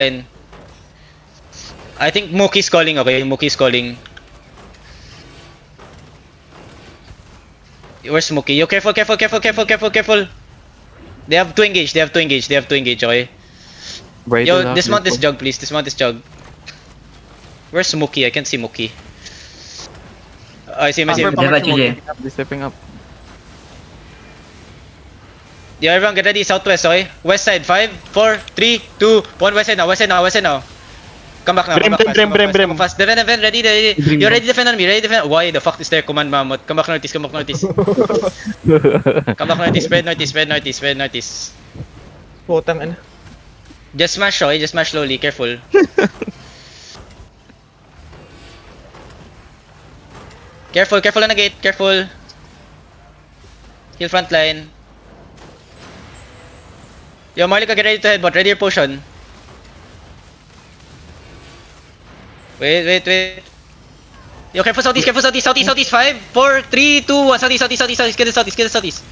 line. I think Mookie's calling, okay? Mookie's calling. Where's Mookie? Yo, careful. They have to engage, okay? Yo, dismount this jug, please. Dismount this jug. Where's Mookie? I can't see Mookie. I see him. They're stepping up. Yeah, everyone get ready. Southwest, okay? West side. 5, 4, 3, 2, 1. West side now. Come back now. Come fast. Defend. Ready. You're ready to defend on me. Why the fuck is there command mammoth? Come back northeast. Come back northeast. Spread northeast. Putang ina. Just smash, okay? Just smash slowly. Careful. Careful on the gate. Careful. Heal front line. Yo, Marlica, get ready to headbutt. Ready your potion. Wait. Yo, careful southeast. 5, 4, 3, 2, 1. Southeast. Get the southeast.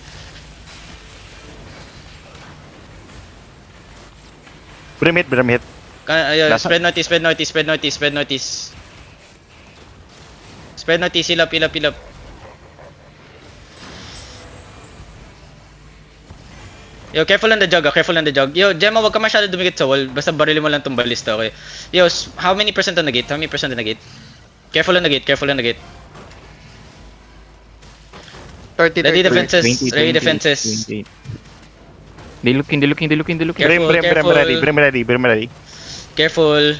Brim hit. Spread notice. Spread notice, heal up. Yo, careful on the jug. Yo, Gemma, wag ka masyado dumikit sa wall. Basta barilin mo lang tong balista, okay? Yo, how many percent on the gate? Careful on the gate. 30, Ready 30. defenses. 28. They looking. Careful. Brim ready. Careful.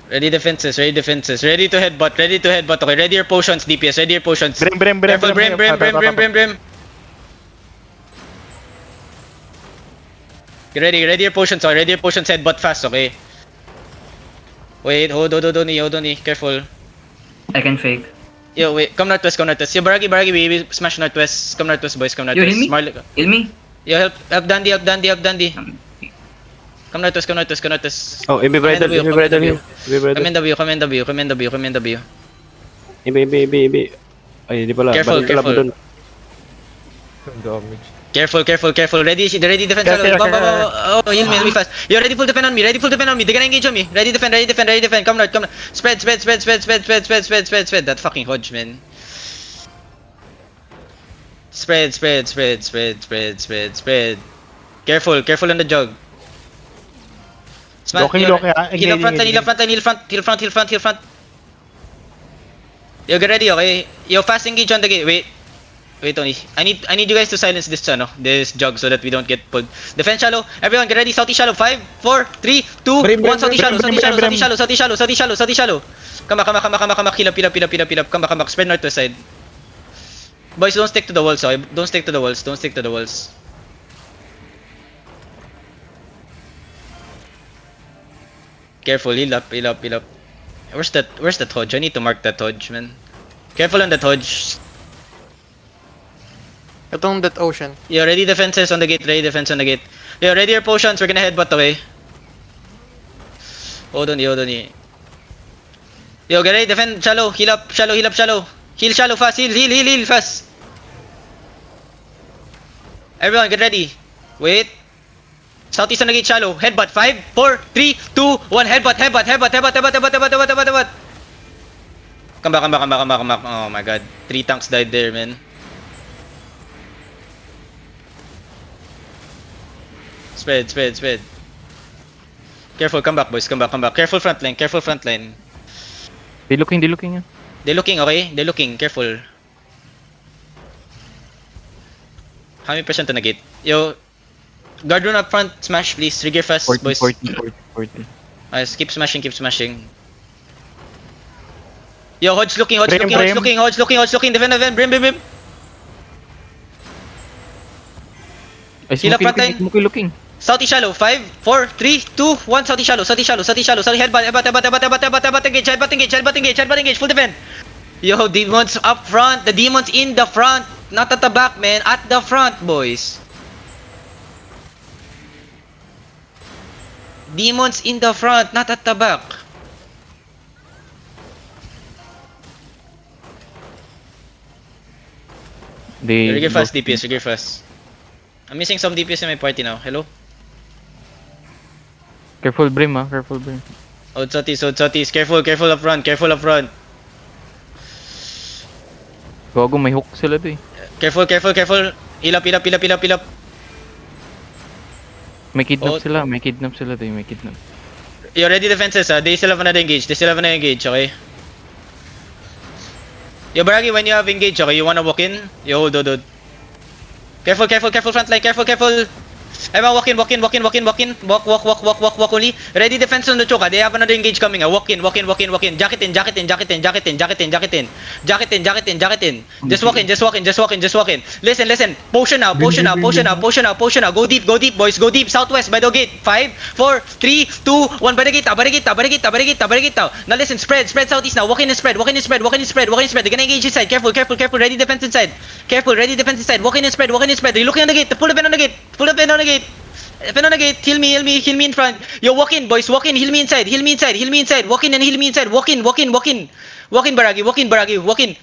Ready defenses. Ready to headbutt, okay? Ready your potions, DPS. Brim. Careful, Brim. Get ready your potions, okay? Headbutt fast, okay? Wait, hold on, careful. I can fake. Yo, wait, come northwest. Yo, Baragi, we smash northwest. Come northwest, boys, You heal me? Marlica. Heal me? Yo, help Dandy. Come northwest. Oh, Ibi Bridal here. Come in the view. Ibi. Ay, di pala. Careful. Dun. Careful. Ready defense. Oh, heal me fast. You're ready full defend on me. They're gonna engage on me. Ready defend. Come north. Spread. That fucking hodge, man. Spread. Careful on the jug. Locking, Heal front. Yo, get ready, okay? Yo, fast engage on the gate. Wait, Tony. I need you guys to silence this jug so that we don't get pulled. Defense shallow. Everyone, get ready. Southeast shallow. 5, 4, 3, 2, 1. Southeast shallow. Come back. Heal up. Come back. Spread northwest side. Boys, don't stick to the walls, okay? Don't stick to the walls. Careful, heal up. Where's that hodge? I need to mark that hodge, man. Careful on that hodge. Itong that ocean. Yo, ready defense on the gate. Yo, ready your potions. We're gonna headbutt away. Hold on. Yo, get ready. Defend shallow. Heal up. Heal shallow fast. Heal fast. Everyone, get ready. Wait. Southeast on the gate shallow. Headbutt. 5, 4, 3, 2, 1. Headbutt. Come back. Oh my god. 3 tanks died there, man. Spread. Careful, come back, boys. Come back. Careful front line. They looking. Yeah. They're looking, okay? Careful. How many percent on the gate? Yo, guard rune up front. Smash, please. Trigger fast, 40. boys. 40. Keep smashing. Yo, Hodge looking. Brim. Defend. Brim. Ay, Heal up front line. Smokey looking. Southeast shallow. 5, 4, 3, 2, 1. Southeast shallow. Sorry, headbutt. Engage. Full defend. Yo, demons up front. The demons in the front. Not at the back, man. At the front, boys. Demons in the front, not at the back. They Trigger fast, DPS. Trigger fast. I'm missing some DPS in my party now. Hello? Careful Brim ah, careful Brim. Old Sotis. Careful up front. Gago, may hook sila to eh. Careful. Heal up. May kidnap Oh. sila to eh, may kidnap. You ready defenses, ah? They still have another engage, okay? Yo, Baragi, when you have engage, okay, you wanna walk in? Yo, hold. Careful, front line, careful. Everyone walk in. Walk only. Ready defense on the choke, ah. They have another engage coming, ah. Walk in. Jacket in. Jacket in. Just walk in. Listen. Potion now. Go deep, boys. Go deep. Southwest by the gate. 5, 4, 3, 2, 1. By the gate now. Now listen, spread southeast now. Walk in and spread. They're gonna engage inside. Careful. Ready defense inside. Walk in and spread. They're looking on the gate. Pull up in on the gate. Heal me in front. Yo, walk in, boys. Heal me inside. Walk in and heal me inside. Walk in, Baragi. Walk in.